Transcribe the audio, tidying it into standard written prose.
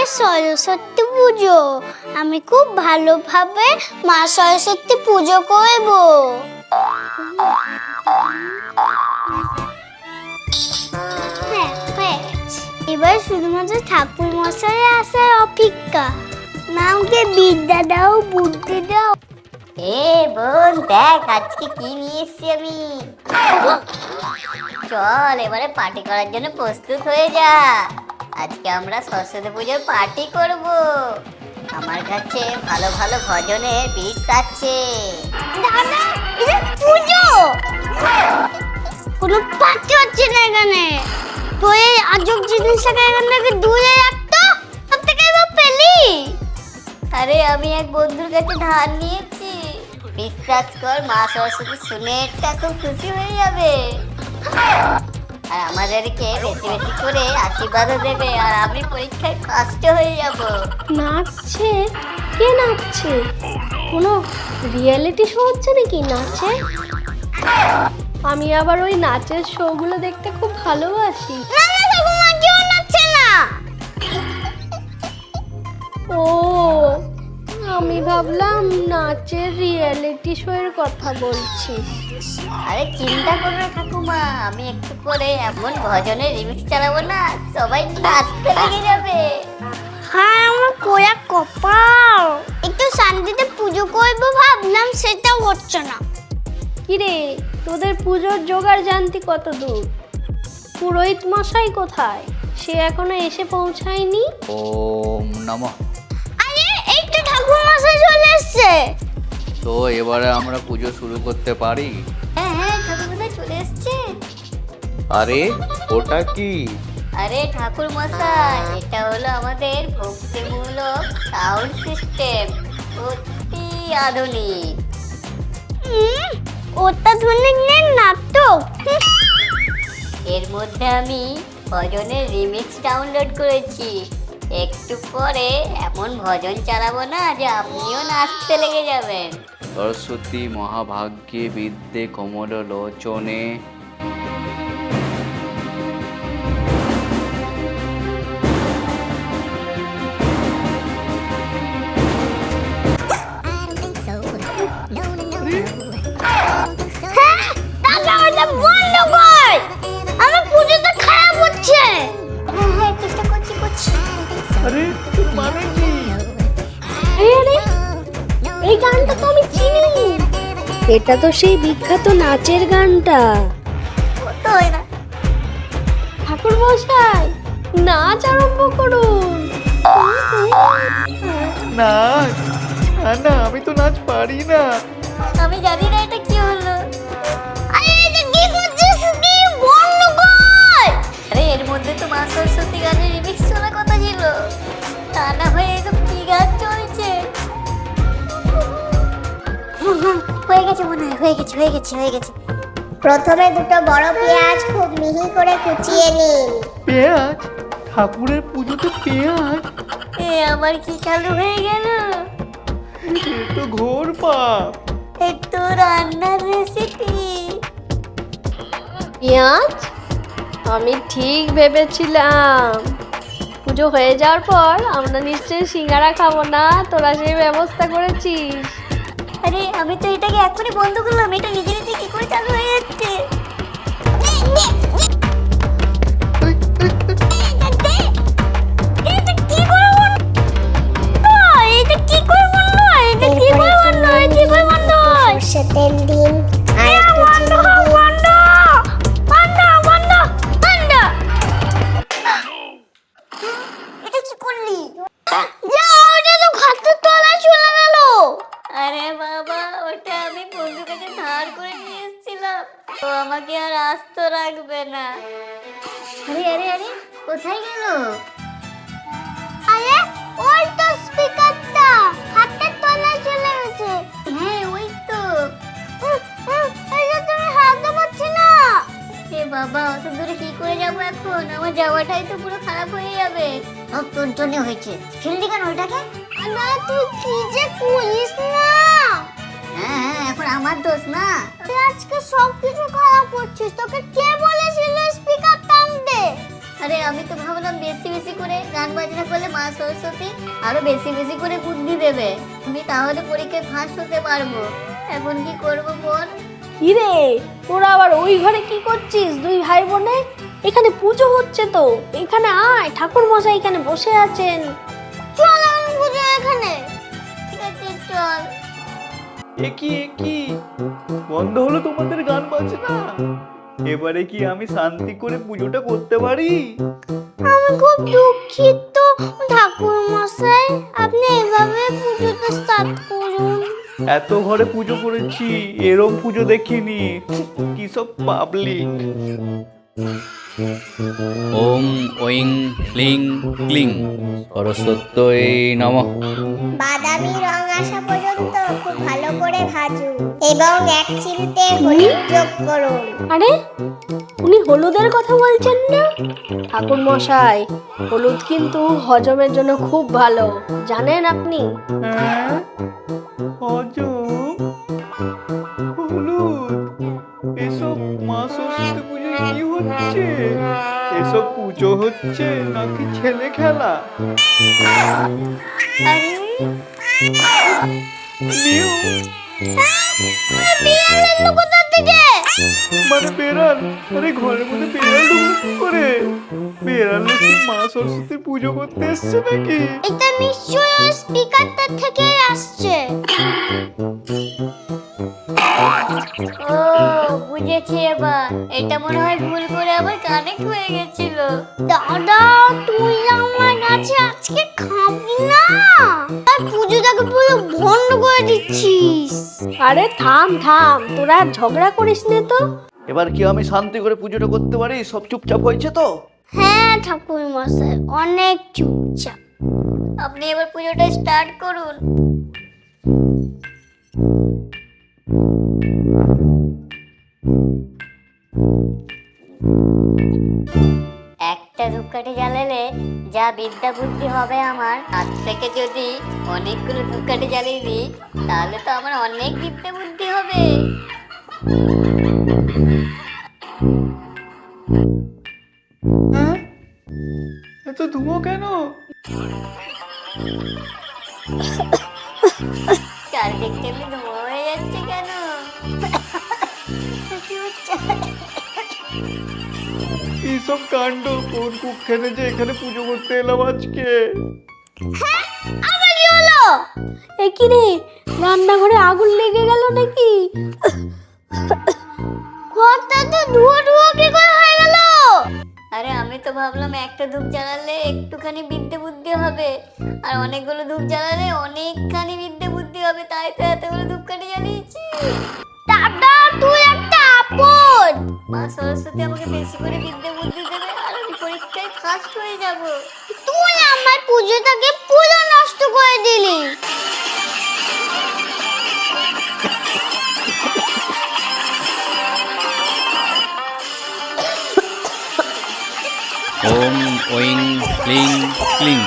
সরস্বতী পুজো, আমি খুব ভালোভাবে মা সরস্বতী পুজো করব। হ্যাঁ, হয়ে গেছে। এবার শুধুমাত্র ঠাকুর মশাই আসার অপেক্ষা। মাকে বিদ্যা দাও, বুদ্ধি দাও। বোন দেখ আজকে কি নিয়ে এসছি আমি। চল এবারে পার্টি করার জন্য প্রস্তুত হয়ে যা। আজকে আমরা সরস্বতী পুজোর পার্টি করব। আমার কাছে ভালো ভালো ভজনের বিটস আছে। দাদা, এটা পুজো, কোনো পার্টি হচ্ছে না এখানে। তুই এই আজব জিনিসটাকে এখান থেকে দূরে রাখতো, সব থেকে এবার পেলি। আরে আমি এক বন্ধুর কাছে ধার নিয়েছি, বিশ্বাস কর মা সরস্বতী শুনে এটা খুব খুশি হয়ে যাবে আর আমাদেরকে বেশি বেশি করে আশীর্বাদও দেবে আর আমি পরীক্ষায় ফার্স্ট হয়ে যাব। নাচছে? কে নাচছে? কোনো রিয়েলিটি শো হচ্ছে নাকি নাচে? আমি আবার ওই নাচের শোগুলো দেখতে খুব ভালোবাসি। না না ঠাকুমা, কেউ নাচছে না। ও, আমি ভাবলাম নাচের রিয়েলিটি শো এর কথা বলছিস। আরে চিন্তা করো না ঠাকুমা, আমি একটু পরে এমন ভজনের রিমিক্স চালাবো না সবাই নাচতে লেগে যাবে। হ্যাঁ, আমার পোড়া কপাল। একটু শান্তিতে পুজো করবো ভাবলাম, সেটাও হচ্ছে না। কিরে, তোদের পুজোর জোগাড় জানতি কত দূর? পুরোহিত মশাই কোথায়? সে এখনো এসে পৌঁছায়নি। ওম নমঃ। আরে এই তো ঠাকুর মশাই চলে এসছে। তো এবারে আমরা পুজো শুরু করতে পারি? হ্যাঁ হ্যাঁ ঠাকুরমশাই চলে এসছে। আরে ওটা কি? আরে ঠাকুর মশাই, এটা হলো আমাদের ভক্তিমূলক সাউন্ড সিস্টেম, অতি আধুনিক। অত্যাধুনিক নাটক। এর মধ্যে আমি ভজনের রিমিক্স ডাউনলোড করেছি। একটু পরে এমন ভজন চালাবো না যে আপনিও নাচতে লেগে যাবেন। সরস্বতী মহাভাগ্যে বিদ্যে কমল লোচনে। দাদা, ওটা বন্ধ কর, আমার পুজোটা খারাপ হচ্ছে। হ্যাঁ হ্যাঁ চেষ্টা করছি। আরে মানে কি? আরে, এই গানটা তো আমি চিনি। এটা তো সেই বিখ্যাত নাচের গানটা। তো হয় না। ঠাকুর মশাই, নাচ আরম্ভ করুন। নাচ? না, আমি তো নাচ পারি না। আমি জানি না এটা কি হলো। আরে এটা কি করছিস কি? বন্ধ কর। আরে এর মধ্যে তো মা সরস্বতী গানের রিমিক্স শোনার কথা ছিল, তা না হয়ে এসব কি গান চলছে। হয়ে গেছে মনে হয়, হয়ে গেছে। প্রথমে দুটো বড় পেঁয়াজ খুব মিহি করে কুচিয়ে নিন। পেঁয়াজ? ঠাকুরের পুজোতে পেঁয়াজ? আমার কি চালু হয়ে গেল? এ তো ঘোর পাপ। এই তো রান্নার রেসিপি। পেঁয়াজ? আমি ঠিক ভেবেছিলাম পুজো হয়ে যাওয়ার পর আমরা নিশ্চয়ই সিঙ্গারা খাবো না, তোরা সেই ব্যবস্থা করেছিস। আরে আমি তো এটাকে এখনই বন্ধ করলাম, এটা নিজে নিজে কি করে চালু হয়ে যাচ্ছে। তেল দিন আর একটু চিনি দিন। এটা কি করলি? আরে বাবা, ওটা আমি বন্ধুর কাছে ধার করে নিয়ে এসেছিলাম, তো আমাকে আর আস্ত রাখবে না। আরে আরে আরে কোথায় গেল? আরে ওই তো স্পিকারটা হাতের তলায় চলে গেছে। হ্যাঁ ওই তো। এই যে তুমি হাতে পাচ্ছি না। এ বাবা, অত দূরে কি করে যাবো এখন? আমার যাওয়াটাই তো পুরো খারাপ হয়ে যাবে। তোর জন্য হয়েছে, ফেললি কেন ওইটাকে? না তুই কি যে করিস না। হ্যাঁ এখন আমার দোষ না। তুই আজকে সবকিছু খারাপ করছিস। তোকে কে বলেছিল স্পিকার টানতে? আরে আমি তো ভাবলাম বেশি বেশি করে গান বাজনা করলে মা সরস্বতী আরো বেশি বেশি করে বুদ্ধি দেবে, আমি তাহলে পরীক্ষায় ফার্স্ট হতে পারবো। এখন কি করব বল? কি রে, তোরা আবার ওই ঘরে কি করছিস দুই ভাই বোনে? এখানে পুজো হচ্ছে তো, এখানে আয়, ঠাকুর মশাই এখানে বসে আছেন। চল এখন পুজো এখানে। ঠিক আছে চল। এ কি বন্ধ হলো তোমাদের গান বাজনা? এবারে কি আমি শান্তি করে পুজোটা করতে পারি? আমি খুব দুঃখিত ঠাকুর মশাই, আপনি এভাবে পুজোটা স্টার্ট করুন। এত ঘরে পুজো করেছি, এরম পুজো দেখিনি। কি সব পাবলিক। ওম ঐং ক্লিং ক্লিং সরস্বত্যই নমঃ। বাদামি রং আসা পর্যন্ত খুব ভালো করে ভাজুন এবং এক চিমটে হলুদ যোগ করুন। আরে, উনি হলুদের কথা বলছেন না? ঠাকুর মশাই, হলুদ কিন্তু হজমের জন্য খুব ভালো, জানেন আপনি? হ্যাঁ, হজম, হলুদ, এসব মা সরস্বতী পুজোয় কি হচ্ছে? এসব পুজো হচ্ছে নাকি ছেলে খেলা? আরে নিউ কোথা থেকে? মানে বেড়াল? আরে ঘরের মধ্যে বেড়াল ঢুকলো কি করে? বেড়াল কি মা সরস্বতী পুজো করতে এসছে নাকি? এটা নিশ্চয়ই স্পিকারটা থেকে আসছে। ও বুঝেছি এবার, এটা মনে হয় ভুল করে আবার কানেক্ট হয়ে গেছিল। দাদা, তুই আমার কাছে আজকে খাবি না? আর পুজোটাকে পুরো বন্ধ করে দিচ্ছিস। আরে থাম থাম, তোরা আর ঝগড়া করিস নে তো। এবার কি আমি শান্তি করে পুজোটা করতে পারি? সব চুপচাপ হয়েছে তো? হ্যাঁ ঠাকুর মশাই, অনেক চুপচাপ। আপনি এবার পুজোটা স্টার্ট করুন। একটা ধূপকাঠি জ্বালালে যা বিদ্যা বুদ্ধি হবে আমার, আজ থেকে যদি অনেকগুলো ধূপকাঠি জ্বালিয়ে দিই তাহলে তো আমার অনেক বিদ্যা বুদ্ধি হবে। হ্যাঁ, এত ধুঁয়ো কেন? চারদিকটা এমনি ধোঁয়া হয়ে যাচ্ছে কেন? কি হচ্ছে? এইসব কাণ্ড কোন কুক্ষানে যে এখানে পুজো করতে এলাম আজকে? আবার কি হলো? এ কি রে, রান্নাঘরে আগুন লেগে গেল নাকি? ঘরটা তো ধুয়ো ধুয়ো কি করে হয়ে গেল? আরে আমি তো ভাবলাম একটা ধূপ জ্বালালে একটুখানি বিদ্যে বুদ্ধি হবে, আর অনেকগুলো ধূপ জ্বালালে অনেকখানি বিদ্যে বুদ্ধি হবে, তাই তো এতগুলো ধূপকাঠি জ্বালিয়েছি। দাদা, তুই একটা আপদ। মা সরস্বতী আমাকে বেশি করে বিদ্যে বুদ্ধি দেবে আর আমি পরীক্ষায় ফার্স্ট হয়ে যাব। তুই আমার পুজোটাকে পুরো নষ্ট করে দিলি। ওম ঐং ক্লিং ক্লিং